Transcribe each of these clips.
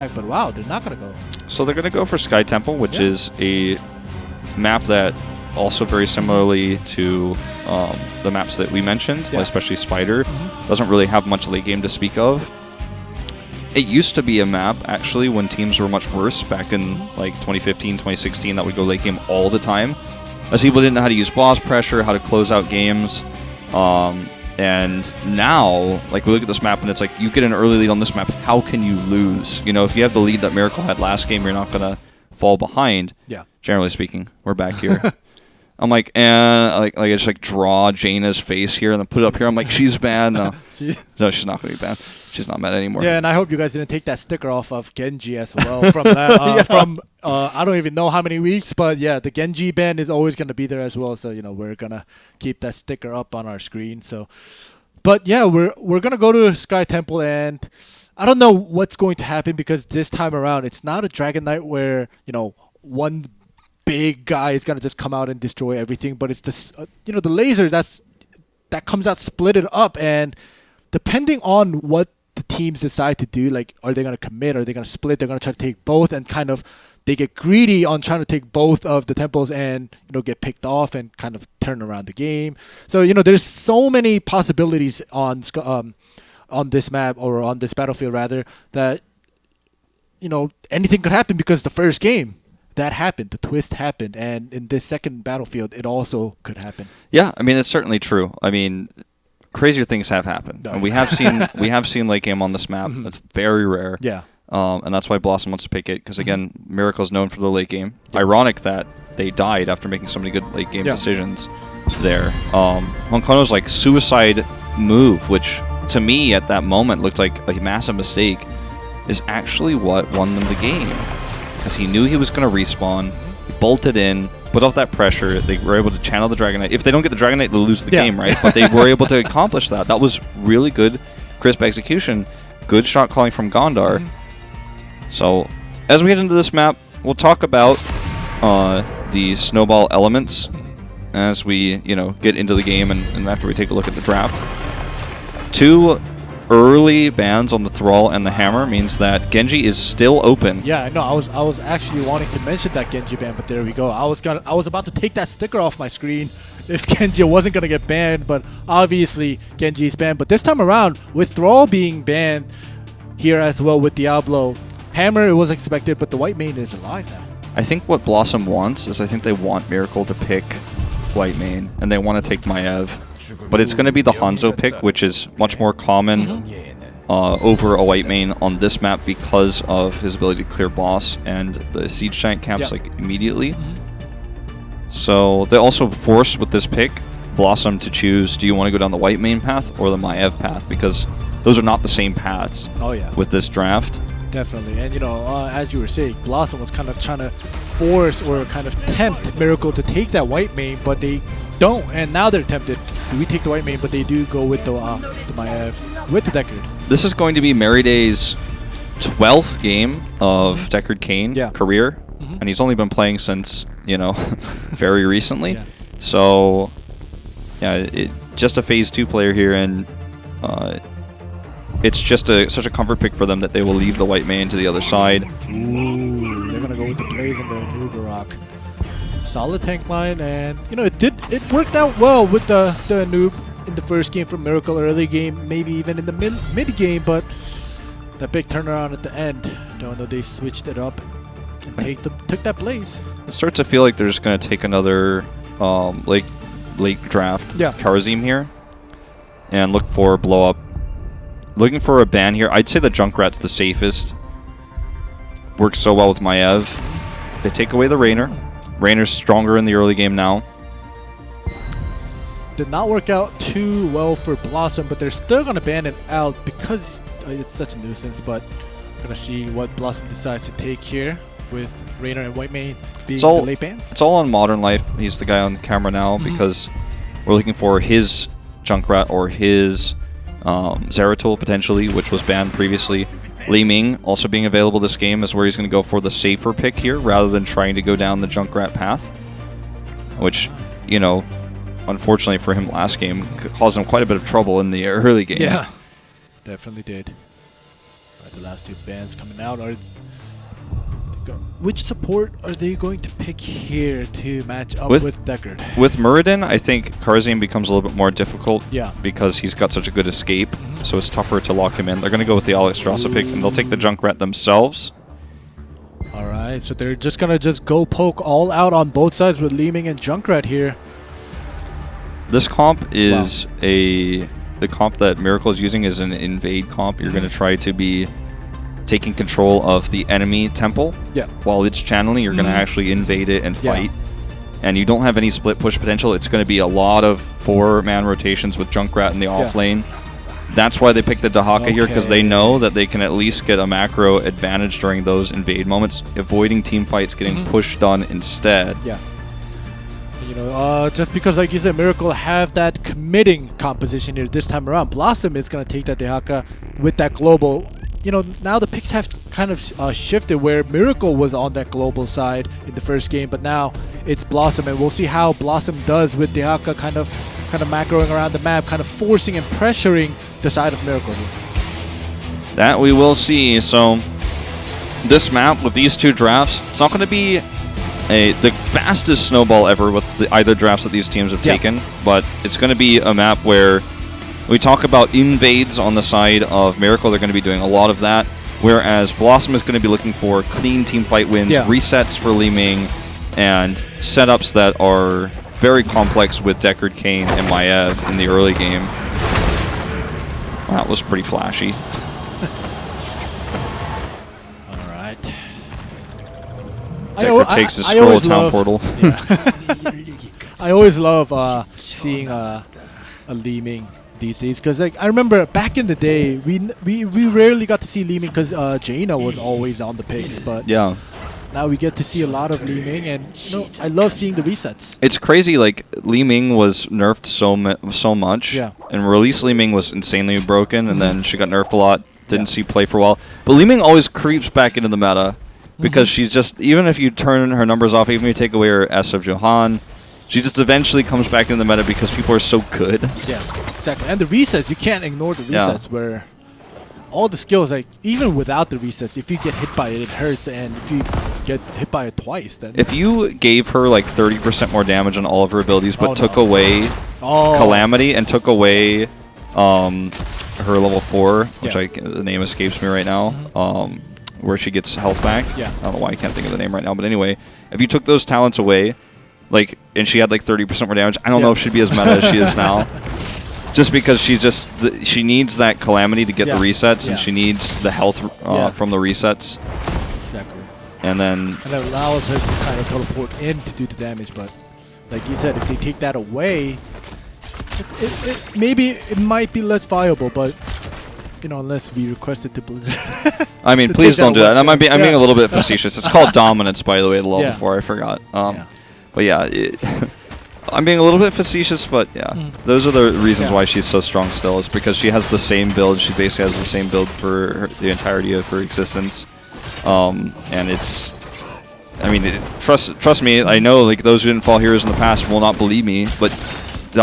But wow, they're not going to go. So they're going to go for Sky Temple, which is a map that also very similarly to the maps that we mentioned, especially Spider, doesn't really have much late game to speak of. It used to be a map, actually, when teams were much worse back in like 2015, 2016, that would go late game all the time, as people didn't know how to use boss pressure, how to close out games. And now, like, we look at this map and it's like, you get an early lead on this map, how can you lose? You know, if you have the lead that Miracle had last game, you're not going to fall behind. Yeah. Generally speaking, we're back here. I'm like, I just like draw Jaina's face here and then put it up here. I'm like, she's bad. No, no, she's not going to be bad. She's not mad anymore. Yeah, and I hope you guys didn't take that sticker off of Genji as well from that. From I don't even know how many weeks, but yeah, the Genji ban is always going to be there as well. So you know we're gonna keep that sticker up on our screen. So, but yeah, we're gonna go to Sky Temple, and I don't know what's going to happen because this time around it's not a Dragon Knight where you know one big guy is gonna just come out and destroy everything, but it's this you know the laser that comes out split it up, and depending on what the teams decide to do, like are they going to commit, are they going to split, they're going to try to take both, and kind of they get greedy on trying to take both of the temples and you know get picked off and kind of turn around the game. So you know there's so many possibilities on this map, or on this battlefield rather, that you know anything could happen, because the first game that happened, the twist happened, and in this second battlefield it also could happen. Yeah, I mean it's certainly true. I mean, crazier things have happened, and we have seen late game on this map. That's very rare. Yeah, and that's why BlossoM wants to pick it, because again, Miracle is known for the late game. Ironic that they died after making so many good late game decisions there. Honkono's like suicide move, which to me at that moment looked like a massive mistake, is actually what won them the game, because he knew he was going to respawn. He bolted in, put off that pressure. They were able to channel the Dragon Knight. If they don't get the Dragon Knight, they'll lose the game, right? But they were able to accomplish that. That was really good, crisp execution. Good shot calling from Gondar. So, as we head into this map, we'll talk about the snowball elements as we, you know, get into the game and after we take a look at the draft. 2 early bans on the Thrall and the Hammer means that Genji is still open. Yeah, no, I was actually wanting to mention that Genji ban, but there we go. I was about to take that sticker off my screen if Genji wasn't gonna get banned, but obviously Genji's banned. But this time around, with Thrall being banned here as well with Diablo, Hammer it was expected, but the white main is alive now. I think what BlossoM wants is I think they want Miracle to pick white main, and they want to take Maiev. But it's going to be the Hanzo pick, which is much more common over a white main on this map because of his ability to clear boss and the siege giant camps like immediately. So they also force with this pick BlossoM to choose, do you want to go down the white main path or the Maiev path, because those are not the same paths with this draft. Definitely. And you know, as you were saying, BlossoM was kind of trying to force or kind of tempt Miracle to take that white main, but they don't, and now they're tempted. Do we take the white main? But they do go with the Maiev with the Deckard. This is going to be Merriday's 12th game of Deckard Cain career, and he's only been playing since, you know, very recently. So, yeah, just a Phase 2 player here, and it's just such a comfort pick for them that they will leave the white main to the other side. Ooh, they're gonna go with the Blaze and the Noob. Solid tank line, and you know it worked out well with the Noob in the first game from Miracle, early game, maybe even in the mid game, but that big turnaround at the end, don't know, they switched it up and took that Blaze. It starts to feel like they're just gonna take another late draft Karazim here and look for blow up. Looking for a ban here. I'd say the Junkrat's the safest. Works so well with Maiev. They take away the Raynor. Raynor's stronger in the early game now. Did not work out too well for BlossoM, but they're still going to ban it out because it's such a nuisance. But we're going to see what BlossoM decides to take here with Raynor and white main being the late bans. It's all on Modern Life. He's the guy on the camera now because we're looking for his Junkrat or his Zeratul potentially, which was banned previously. Li Ming also being available this game is where he's going to go for the safer pick here rather than trying to go down the Junkrat path, which, you know, unfortunately for him last game caused him quite a bit of trouble in the early game. Yeah, definitely did. The last two bands coming out are. Which support are they going to pick here to match up with Deckard? With Muradin, I think Karzim becomes a little bit more difficult. Yeah. Because he's got such a good escape, so it's tougher to lock him in. They're going to go with the Alexstrasza pick, and they'll take the Junkrat themselves. All right, so they're just going to go poke all out on both sides with Li Ming and Junkrat here. This comp is the comp that Miracle is using is an invade comp. You're going to try to be taking control of the enemy temple. Yeah. While it's channeling, you're going to actually invade it and fight. And you don't have any split push potential. It's going to be a lot of 4-man rotations with Junkrat in the off lane. That's why they picked the Dahaka here, because they know that they can at least get a macro advantage during those invade moments, avoiding team fights getting pushed done instead. Yeah. You know, just because, like you said, Miracle have that committing composition here this time around, BlossoM is going to take that Dahaka with that global. You know, now the picks have kind of shifted where Miracle was on that global side in the first game, but now it's BlossoM, and we'll see how BlossoM does with Dahaka kind of macroing around the map, kind of forcing and pressuring the side of Miracle here. That we will see. So this map with these two drafts, it's not going to be the fastest snowball ever with either drafts that these teams have taken, but it's going to be a map where we talk about invades on the side of Miracle. They're going to be doing a lot of that, whereas BlossoM is going to be looking for clean team fight wins, resets for Li Ming, and setups that are very complex with Deckard, Kane, and Maiev in the early game. That was pretty flashy. All right. Deckard takes his scroll town portal. I always love seeing a Li Ming these days, because like I remember back in the day, we rarely got to see Li Ming because Jaina was always on the picks, but now we get to see a lot of Li Ming, and you know, I love seeing the resets. It's crazy, like Li Ming was nerfed so much, and release Li Ming was insanely broken, and then she got nerfed a lot, didn't see play for a while, but Li Ming always creeps back into the meta because she's just, even if you turn her numbers off, even if you take away her S of Johan, she just eventually comes back into the meta because people are so good. Yeah, exactly. And the resets, you can't ignore the resets where all the skills, like even without the resets, if you get hit by it, it hurts. And if you get hit by it twice, then... If you gave her like 30% more damage on all of her abilities, but took away Calamity and took away her level 4, which the name escapes me right now, where she gets health back. I don't know why I can't think of the name right now, but anyway, if you took those talents away, like, and she had like 30% more damage, I don't know if she'd be as meta as she is now. Just because she needs that Calamity to get the resets, and she needs the health from the resets. Exactly. And then it allows her to kind of teleport in to do the damage, but like you said, if they take that away, maybe it might be less viable, but you know, unless we request it to Blizzard. I mean, please don't do that. I'm being a little bit facetious. It's called Dominance, by the way, the level 4. I forgot. But yeah, I'm being a little bit facetious, but those are the reasons why she's so strong still, is because she has the same build. She basically has the same build for the entirety of her existence. And it's, I mean, trust me, I know like those who didn't fall heroes in the past will not believe me, but the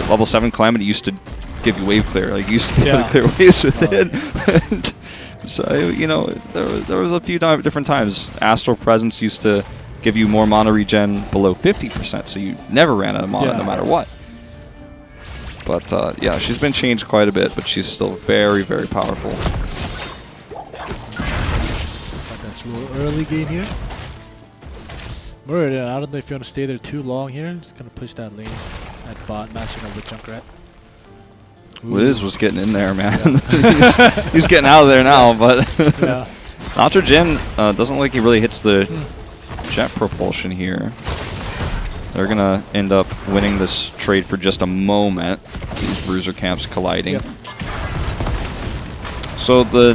level 7 Calamity used to give you wave clear. Like, you used to be able to clear waves with it. So, you know, there was a few different times. Astral Presence used to give you more mana regen below 50%, so you never ran out of mana no matter what. But, yeah, she's been changed quite a bit, but she's still very, very powerful. That's a little early game here. Muradin, I don't know if you want to stay there too long here. Just going to push that lane, that bot, matching up with Junkrat. Liz was getting in there, man. he's getting out of there now, but Ultra Jin doesn't look like he really hits the jet propulsion here. They're going to end up winning this trade for just a moment. These bruiser camps colliding. So the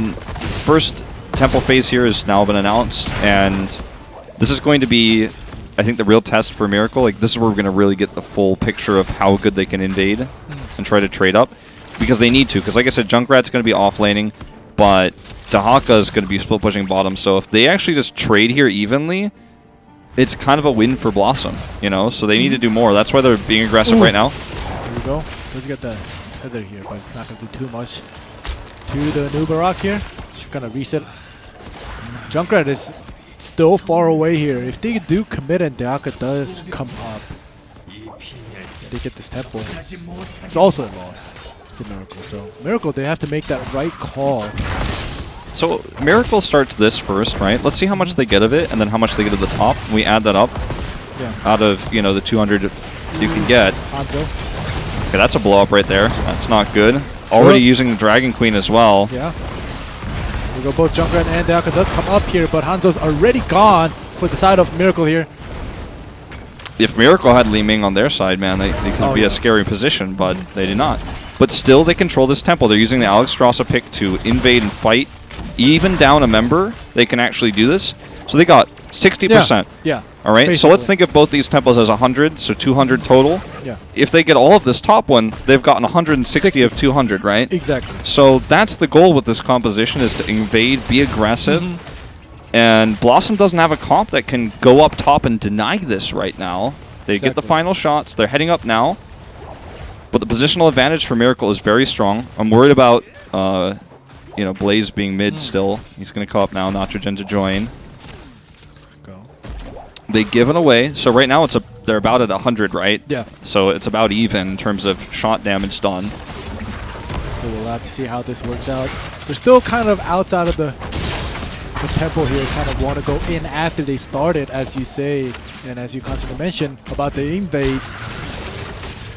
first temple phase here has now been announced, and this is going to be, I think, the real test for Miracle. Like, this is where we're going to really get the full picture of how good they can invade and try to trade up. Because they need to. Because like I said, Junkrat's going to be off-laning, but Dahaka is going to be split pushing bottom. So if they actually just trade here evenly, it's kind of a win for BlossoM, you know? So they need to do more. That's why they're being aggressive right now. There we go. Let's get the tether here, but it's not going to do too much. to the new Barak here. Just gonna reset. Junkrat is still far away here. If they do commit and Deaka does come up, they get this temple. It's also a loss for Miracle. So Miracle, they have to make that right call. So Miracle starts this first, right? Let's see how much they get of it, and then how much they get at the top. We add that up out of the 200 you can get. Hanzo. Okay, that's a blow up right there. That's not good. Already using the Dragon Queen as well. Yeah. We go both Junkrat and Deaka does come up here, but Hanzo's already gone for the side of Miracle here. If Miracle had Li Ming on their side, man, they could be a scary position, but they did not. But still, they control this temple. They're using the Alex Strasser pick to invade and fight. Even down a member, they can actually do this. So they got 60%. Yeah. All right. Basically. So let's think of both these temples as 100, so 200 total. Yeah. If they get all of this top one, they've gotten 160 of 200, right? Exactly. So that's the goal with this composition, is to invade, be aggressive. And BlossoM doesn't have a comp that can go up top and deny this right now. They get the final shots. They're heading up now. But the positional advantage for Miracle is very strong. I'm worried about Blaze being mid still. He's going to come up now. Nitrogen to join. Go. They give it away. So right now they're about at 100, right? Yeah. So it's about even in terms of shot damage done. So we'll have to see how this works out. They're still kind of outside of the temple here, kind of want to go in after they started, as you say, and as you constantly mentioned about the invades.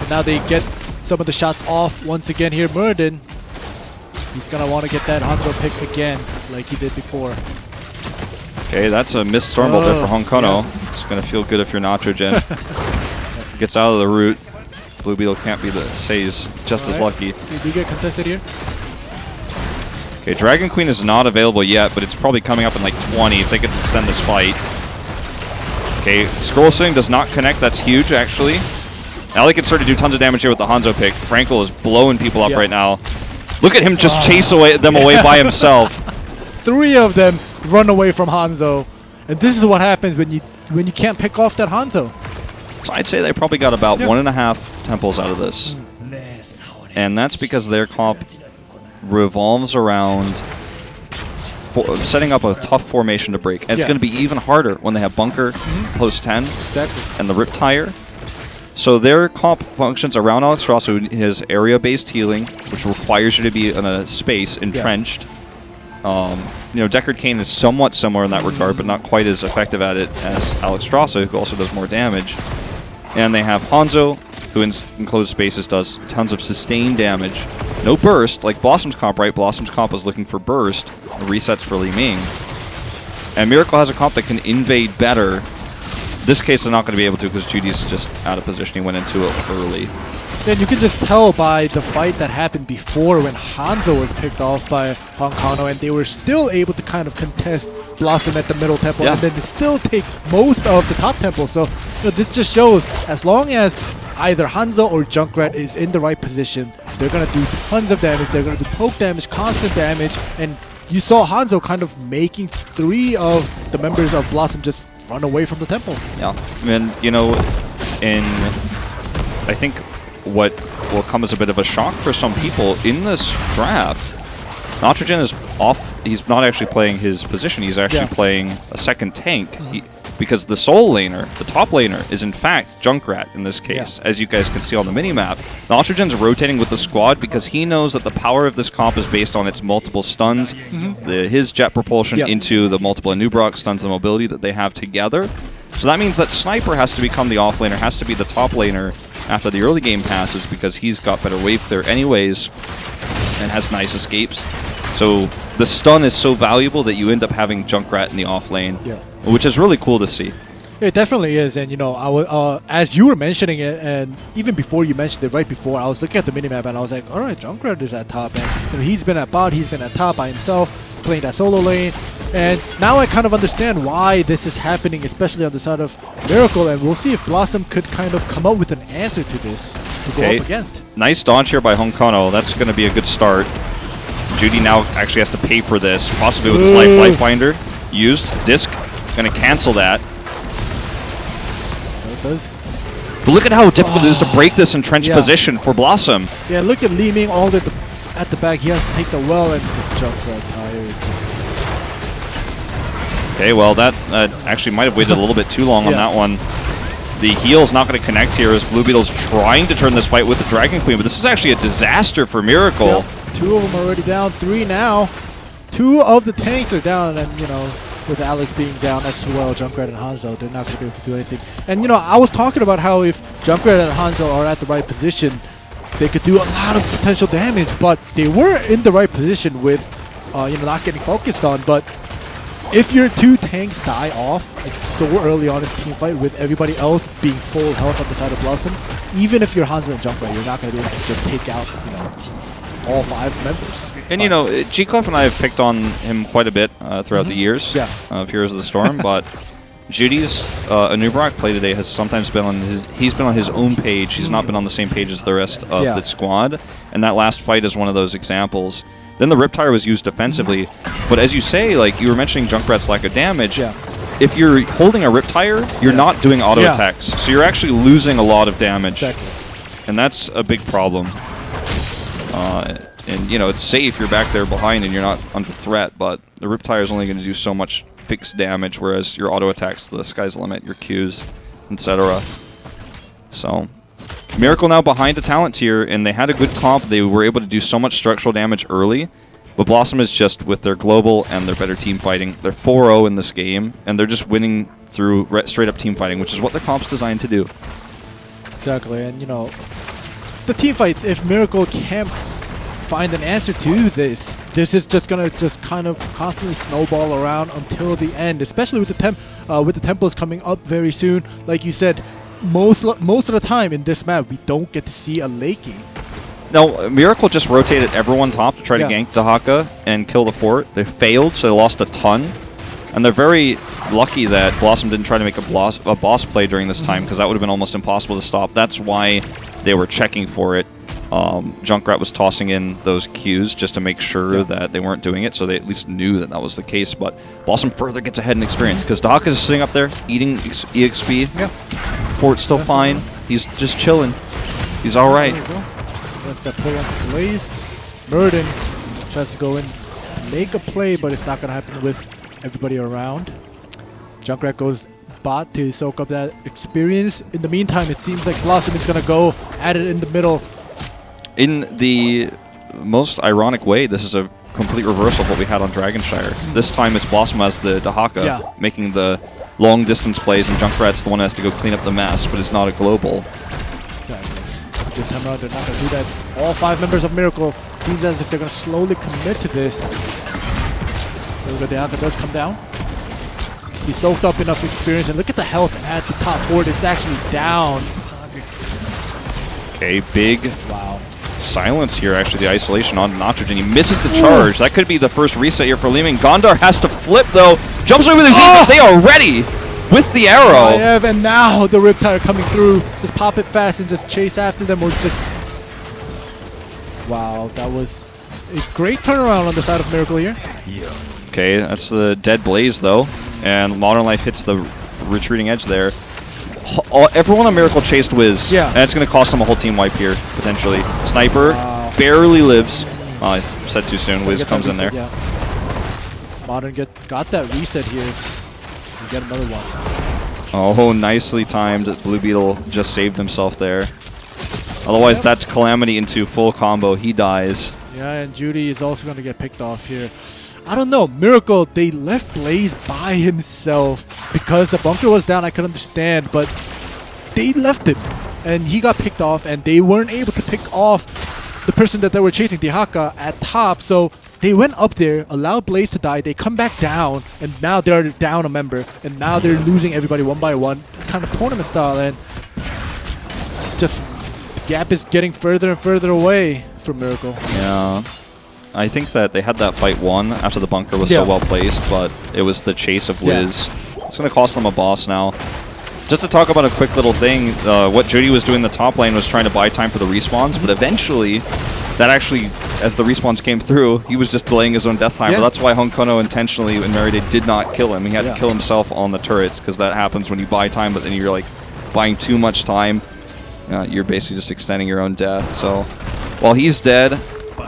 And now they get some of the shots off once again here. Muradin, he's going to want to get that Hanzo pick again, like he did before. Okay, that's a missed Stormbolt there for Honkono. Yeah. It's going to feel good if you're Nitrogen. Gets out of the route. Blue Beetle can't be the Says just as lucky. Did you get contested here? Okay, Dragon Queen is not available yet, but it's probably coming up in like 20 if they get to send this fight. Okay, Scroll Sling does not connect. That's huge, actually. Now they can start to do tons of damage here with the Hanzo pick. Frankel is blowing people up right now. Look at him just chase them away by himself. 3 of them run away from Hanzo. And this is what happens when you can't pick off that Hanzo. So I'd say they probably got about 1.5 temples out of this. And that's because their comp revolves around setting up a tough formation to break. And it's going to be even harder when they have Bunker, post 10, and the Rip Tire. So their comp functions around Alex Ross, who has area-based healing, which requires you to be in a space entrenched. Deckard Cain is somewhat similar in that regard, but not quite as effective at it as Alex Strasser, who also does more damage. And they have Hanzo, who in enclosed spaces does tons of sustained damage. No burst, like BlossoM's comp, right? BlossoM's comp is looking for burst, resets for Li Ming. And Miracle has a comp that can invade better. This case they're not going to be able to because Judy's just out of position. He went into it early. And you can just tell by the fight that happened before when Hanzo was picked off by Honkono, and they were still able to kind of contest BlossoM at the middle temple, and then they still take most of the top temple. So this just shows as long as either Hanzo or Junkrat is in the right position, they're going to do tons of damage. They're going to do poke damage, constant damage, and you saw Hanzo kind of making 3 of the members of BlossoM just run away from the temple. Yeah, and I think what will come as a bit of a shock for some people in this draft, Nitrogen is off. He's not actually playing his position. He's actually playing a second tank. Because the soul laner, the top laner, is in fact Junkrat in this case, as you guys can see on the minimap. Nitrogen's rotating with the squad because he knows that the power of this comp is based on its multiple stuns, his jet propulsion into the multiple Anubrock stuns, the mobility that they have together. So that means that Sniper has to become the off laner, has to be the top laner after the early game passes because he's got better wave clear anyways and has nice escapes. So the stun is so valuable that you end up having Junkrat in the off lane, which is really cool to see. It definitely is, and as you were mentioning it, and even before you mentioned it, right before, I was looking at the minimap and I was like, all right, Junkrat is at top, and he's been at bot, he's been at top by himself, playing that solo lane, and now I kind of understand why this is happening, especially on the side of Miracle, and we'll see if BlossoM could kind of come up with an answer to this to go up against. Nice dodge here by Honkono. That's going to be a good start. Judy now actually has to pay for this, possibly with his Lifeline used. Disc going to cancel that. It does. But look at how difficult it is to break this entrenched position for BlossoM. Yeah, look at Li Ming all the at the back. He has to take the well and just jump right higher. It's just okay, well, that actually might have waited a little bit too long on that one. The heal's not going to connect here as Blue Beetle's trying to turn this fight with the Dragon Queen, but this is actually a disaster for Miracle. Yep. 2 of them already down, 3 now. 2 of the tanks are down, and you know, with Alex being down as well, Junkrat and Hanzo, they're not going to be able to do anything. And you know, I was talking about how if Junkrat and Hanzo are at the right position, they could do a lot of potential damage, but they were in the right position with, you know, not getting focused on. But if your 2 tanks die off like so early on in the team fight with everybody else being full health on the side of BlossoM, even if you're Hanzo and Junkrat, you're not going to be able to just take out, you know, all 5 members. And you know, G-Clef and I have picked on him quite a bit throughout the years of Heroes of the Storm, but Judy's Anubarak play today has sometimes been on he's been on his own page. He's not been on the same page as the rest of the squad, and that last fight is one of those examples. Then the Riptire was used defensively, but as you say, like you were mentioning Junkrat's lack of damage, if you're holding a Riptire, you're not doing auto attacks, so you're actually losing a lot of damage, and that's a big problem. And you know, it's safe, you're back there behind and you're not under threat, but the Riptire is only going to do so much fixed damage, whereas your auto attacks, the sky's the limit, your Qs, etc. So, Miracle now behind the talent tier, and they had a good comp. They were able to do so much structural damage early, but BlossoM is just, with their global and their better team fighting, they're 4-0 in this game, and they're just winning through straight-up team fighting, which is what the comp's designed to do. Exactly, and you know, the team fights, if Miracle can't find an answer to this is just gonna kind of constantly snowball around until the end, especially with the temples coming up very soon. Like you said, most of the time in this map, we don't get to see a late game. No, Miracle just rotated everyone top to try to gank Dahaka and kill the fort. They failed, so they lost a ton. And they're very lucky that BlossoM didn't try to make a boss play during this time, because that would have been almost impossible to stop. That's why they were checking for it. Junkrat was tossing in those Qs just to make sure that they weren't doing it, so they at least knew that that was the case. But BlossoM further gets ahead in experience, because Dahaka is sitting up there eating EXP. Fort's still fine. He's just chilling. He's all right. That's that pull on the Blaze. Murden tries to go in, make a play, but it's not going to happen with everybody around. Junkrat goes bot to soak up that experience. In the meantime, it seems like BlossoM is going to go at it in the middle. In the most ironic way, this is a complete reversal of what we had on Dragonshire. This time it's BlossoM as the Dahaka making the long distance plays, and Junkrat's the one who has to go clean up the mess, but it's not a global. Exactly. This time around, they're not going to do that. All 5 members of Miracle seems as if they're going to slowly commit to this. The Dahaka does come down. He soaked up enough experience, and look at the health at the top board. It's actually down. Okay, big silence here, actually, the isolation on Nitrogen. He misses the charge. That could be the first reset here for Leeming. Gondar has to flip, though. Jumps away with his heat, but they are ready with the arrow. And now the Riptire coming through. Just pop it fast and just chase after them, or just... Wow, that was a great turnaround on the side of Miracle here. Okay, that's the dead Blaze, though. And Modern Life hits the retreating edge there. Everyone on Miracle chased Wiz, and it's going to cost them a whole team wipe here, potentially. Sniper barely lives. I said too soon. Wiz comes in there. Modern got that reset here. We get another one. Oh, nicely timed. Blue Beetle just saved himself there. Otherwise, that's Calamity into full combo. He dies. Yeah, and Judy is also going to get picked off here. I don't know, Miracle, they left Blaze by himself because the bunker was down. I could understand, but they left him and he got picked off, and they weren't able to pick off the person that they were chasing, Dahaka, at top. So they went up there, allowed Blaze to die. They come back down, and now they're down a member, and now they're losing everybody one by one, kind of tournament style, and just the gap is getting further and further away from Miracle. Yeah. I think that they had that fight won after the bunker was so well placed, but it was the chase of Wiz. It's going to cost them a boss now. Just to talk about a quick little thing, what Judy was doing in the top lane was trying to buy time for the respawns, but eventually, that actually, as the respawns came through, he was just delaying his own death time. But that's why Honkono intentionally, when Meride did not kill him, he had to kill himself on the turrets, because that happens when you buy time, but then you're like buying too much time. You're basically just extending your own death. So while he's dead,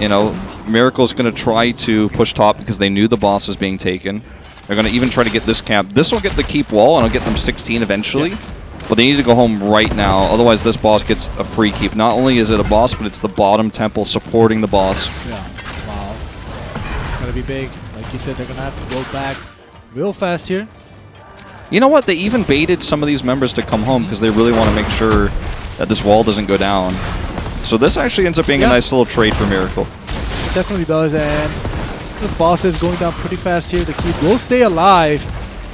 You know, Miracle's going to try to push top because they knew the boss was being taken. They're going to even try to get this camp. This will get the keep wall, and it'll get them 16 eventually. But they need to go home right now, otherwise this boss gets a free keep. Not only is it a boss, but it's the bottom temple supporting the boss. Yeah, wow. It's going to be big. Like you said, they're going to have to go back real fast here. You know what? They even baited some of these members to come home because they really want to make sure that this wall doesn't go down. So this actually ends up being a nice little trade for Miracle. It definitely does, and the boss is going down pretty fast here. The keep will stay alive.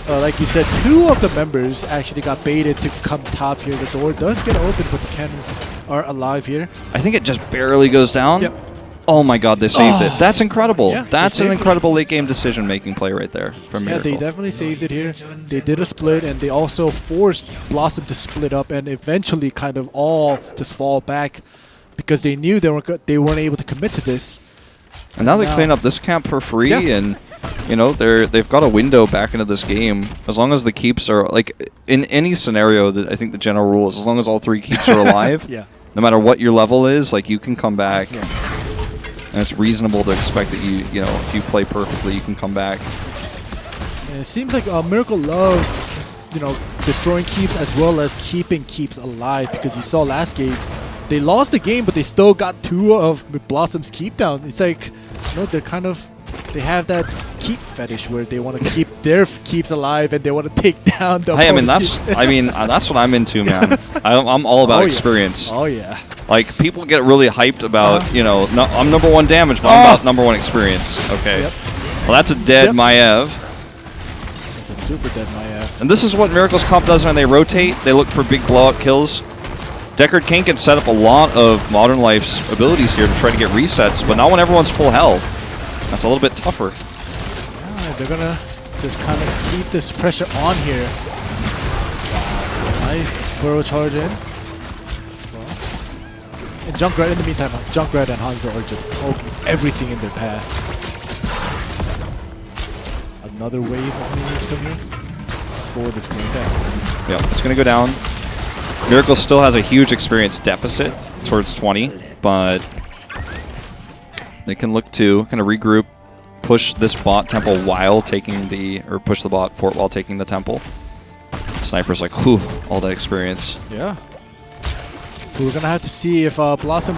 Like you said, 2 of the members actually got baited to come top here. The door does get open, but the cannons are alive here. I think it just barely goes down. Yep. Oh my god, they saved it. That's incredible. Yeah, That's an incredible late game decision-making play right there from Miracle. Yeah, they definitely saved it here. They did a split, and they also forced BlossoM to split up and eventually kind of all just fall back because they knew they weren't able to commit to this. And now they clean up this camp for free, and you know they've got a window back into this game. As long as the keeps are like in any scenario, I think the general rule is as long as all 3 keeps are alive, no matter what your level is, like you can come back. And it's reasonable to expect that you know, if you play perfectly, you can come back. And it seems like Miracle loves, you know, destroying keeps as well as keeping keeps alive, because you saw last game, they lost the game, but they still got 2 of BlossoM's keep down. It's like, you know, they have that keep fetish where they want to keep their keeps alive and they want to take down the. Hey, that's what I'm into, man. I'm all about experience. Oh yeah. Like, people get really hyped about, you know, I'm number 1 damage, but I'm about number 1 experience. Okay. Yep. Well, that's a dead Maiev. It's a super dead Maiev. And this is what Miracle's comp does when they rotate. They look for big blowout kills. Deckard King can set up a lot of Modern Life's abilities here to try to get resets, but not when everyone's full health. That's a little bit tougher. Yeah, they're going to just kind of keep this pressure on here. Nice burrow charge in. And Junkrat, in the meantime, Junkrat and Hanzo are just poking everything in their path. Another wave of minions come here before this going down. Yeah, it's going to go down. Miracle still has a huge experience deficit towards 20, but they can look to kind of regroup, push this bot temple while taking or push the bot fort while taking the temple. Sniper's like, whew, all that experience. Yeah. We're going to have to see if BlossoM,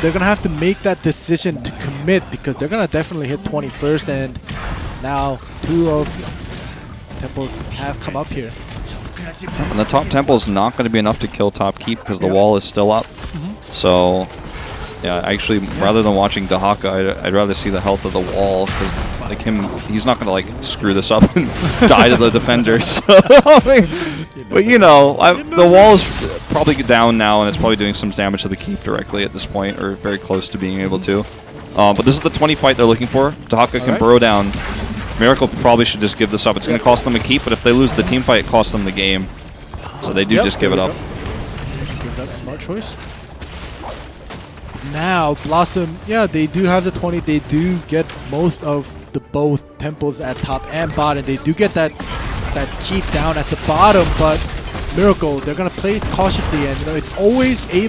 they're going to have to make that decision to commit, because they're going to definitely hit 20 first, and now 2 of temples have come up here. And the top temple is not going to be enough to kill top keep because the wall is still up. So, yeah, actually, rather than watching Dahaka, I'd rather see the health of the wall, because like he's not going to like screw this up and die to the defenders. But you know, the wall is probably down now, and it's probably doing some damage to the keep directly at this point, or very close to being able to. But this is the 20 fight they're looking for. Dahaka can burrow down. Miracle probably should just give this up. It's going to cost them a keep, but if they lose the team fight, it costs them the game. So they do just give it up. Give that smart choice. Now, BlossoM, yeah, they do have the 20. They do get most of the both temples at top and bottom. They do get that keep down at the bottom, but Miracle, they're going to play it cautiously, and you know, it's always, you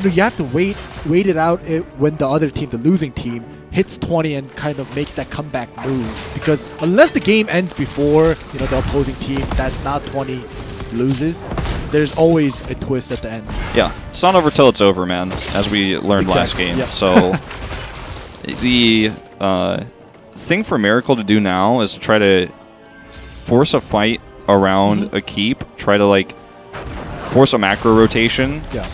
know, you have to wait it out when the other team, the losing team, hits 20 and kind of makes that comeback move, because unless the game ends before, you know, the opposing team that's not 20 loses, there's always a twist at the end. Yeah, it's not over till it's over, man, as we learned last game. Yep. So the thing for Miracle to do now is to try to force a fight around a keep, try to like force a macro rotation. Yeah.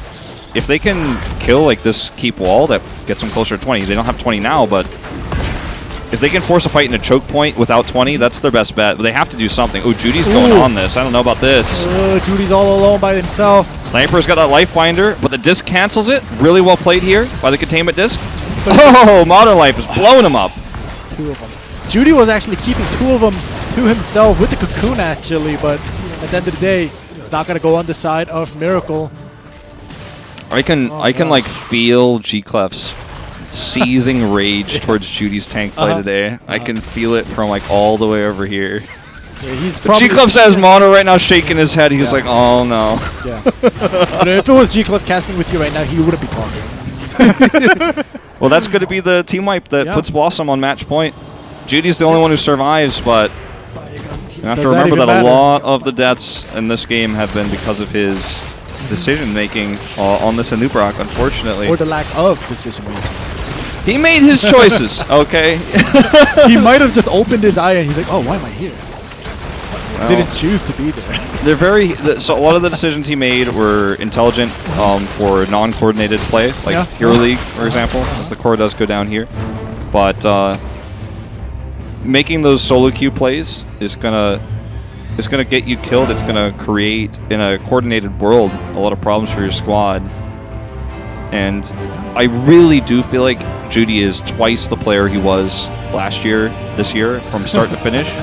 If they can kill like this keep wall that gets them closer to 20, they don't have 20 now, but if they can force a fight in a choke point without 20, that's their best bet. But they have to do something. Oh, Judy's going on this. I don't know about this. Judy's all alone by himself. Sniper's got that life binder, but the disc cancels it. Really well played here by the containment disc. Oh, Modern Life is blowing him up. 2 of them. Judy was actually keeping 2 of them to himself with the cocoon, actually, but at the end of the day, it's not going to go on the side of Miracle. I can like feel G-Clef's seething rage towards Judy's tank play today. I can feel it from like all the way over here. Yeah, G-Clef says Mono right now shaking his head. He's like, oh no. Yeah. But if it was G-Clef casting with you right now, he wouldn't be talking. Well, that's going to be the team wipe that puts BlossoM on match point. Judy's the only one who survives, but you have to remember that a lot of the deaths in this game have been because of his decision-making on this Anubrak, unfortunately. Or the lack of decision-making. He made his choices, okay? He might have just opened his eye and he's like, oh, why am I here? Well, didn't choose to be there. They're so a lot of the decisions he made were intelligent for non-coordinated play, like Hero League, for example, as the core does go down here. But making those solo queue plays is gonna get you killed. It's gonna create, in a coordinated world, a lot of problems for your squad. And I really do feel like Judy is twice the player he was last year, this year, from start to finish.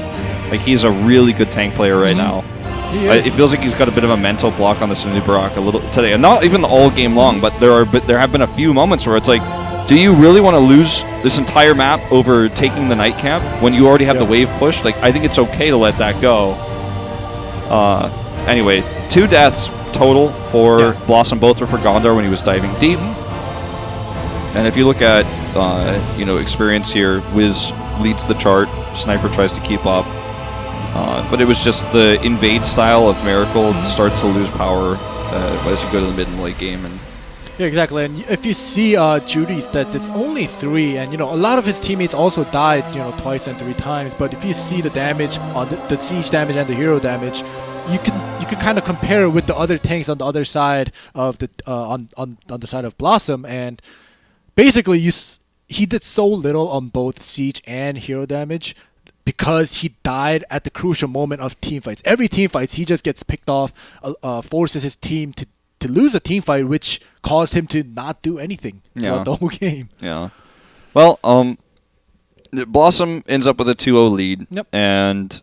Like, he's a really good tank player right now. It feels like he's got a bit of a mental block on this Anubrak a little today, and not even all game long, but there have been a few moments where it's like, do you really want to lose this entire map over taking the night camp when you already have the wave pushed? Like, I think it's okay to let that go. Anyway, 2 deaths total for BlossoM. Both were for Gondor when he was diving deep. And if you look at experience here, Wiz leads the chart. Sniper tries to keep up. But it was just the invade style of Miracle starts to lose power as you go to the mid and late game. And yeah, exactly. And if you see Judy's stats, it's only 3, and a lot of his teammates also died, twice and 3 times. But if you see the damage on the siege damage and the hero damage, you can kind of compare it with the other tanks on the other side of the on the side of BlossoM, and basically he did so little on both siege and hero damage, because he died at the crucial moment of team fights. Every team fights, he just gets picked off, forces his team to lose a team fight, which caused him to not do anything throughout the whole game. Yeah. Well, BlossoM ends up with a 2-0 lead, and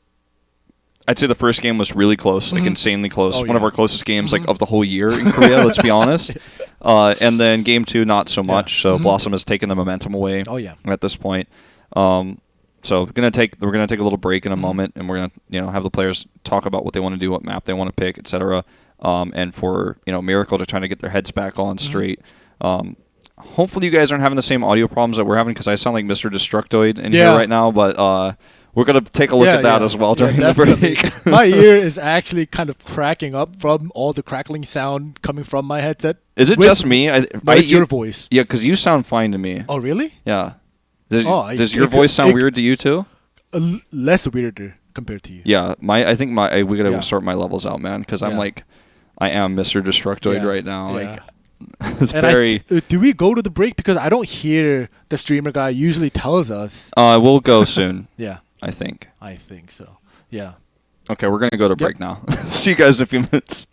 I'd say the first game was really close, like insanely close. One of our closest games of the whole year in Korea, let's be honest. And then game 2, not so much. So BlossoM has taken the momentum away at this point. So we're gonna take a little break in a moment, and we're gonna have the players talk about what they want to do, what map they want to pick, etc. And for Miracle to try to get their heads back on straight. Hopefully you guys aren't having the same audio problems that we're having, because I sound like Mr. Destructoid in here right now. But we're gonna take a look at that as well during the break. My ear is actually kind of cracking up from all the crackling sound coming from my headset. Is it just me? It's your voice. Yeah, because you sound fine to me. Oh, really? Yeah. Does your voice sound weird to you too? Less weirder compared to you. Yeah, we gotta sort my levels out, man, because I am Mr. Destructoid right now. Like, it's very. Do we go to the break, because I don't hear the streamer guy usually tells us? We'll go soon. I think so. Yeah. Okay, we're gonna go to break now. See you guys in a few minutes.